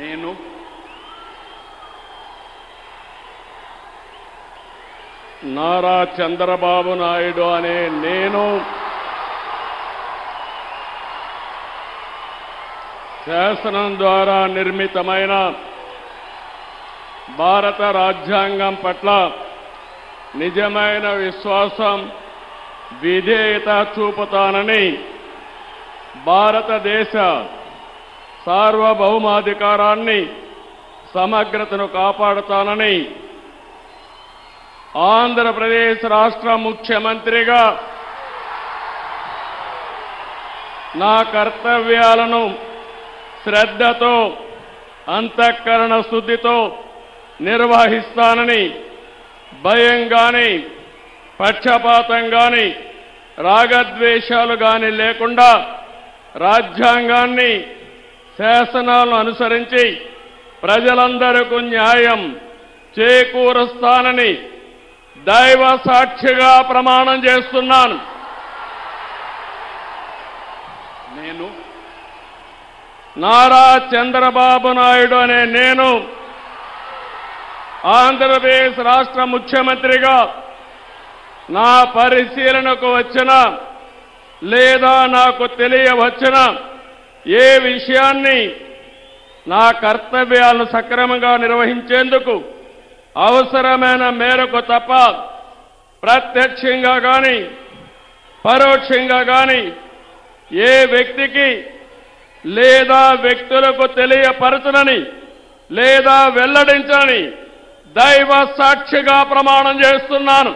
నేను నారా చంద్రబాబు నాయుడు అనే నేను శాసనం ద్వారా నిర్మితమైన భారత రాజ్యాంగం పట్ల నిజమైన విశ్వాసం విధేయత చూపుతానని భారతదేశ సార్వభౌమాధికారాన్ని సమగ్రతను కాపాడుతానని ఆంధ్రప్రదేశ్ రాష్ట్ర ముఖ్యమంత్రిగా నా కర్తవ్యాలను శ్రద్ధతో అంతఃకరణ శుద్ధితో నిర్వహిస్తానని భయం గాని పక్షపాతం గాని రాగద్వేషాలు గాని లేకుండా రాజ్యాంగాన్ని శాసనాలను అనుసరించి ప్రజలందరికీ న్యాయం చేకూరుస్తానని దైవ సాక్షిగా ప్రమాణం చేస్తున్నాను. నేను నారా చంద్రబాబు నాయుడు అనే నేను ఆంధ్రప్రదేశ్ రాష్ట్ర ముఖ్యమంత్రిగా నా పరిశీలనకు వచ్చిన లేదా నాకు తెలియవచ్చిన ఏ విషయాన్ని నా కర్తవ్యాలను సక్రమంగా నిర్వహించేందుకు అవసరమైన మేరకు తప్ప ప్రత్యక్షంగా కానీ పరోక్షంగా కానీ ఏ వ్యక్తికి లేదా వ్యక్తులకు తెలియపరచనని లేదా వెల్లడించని దైవ సాక్షిగా ప్రమాణం చేస్తున్నాను.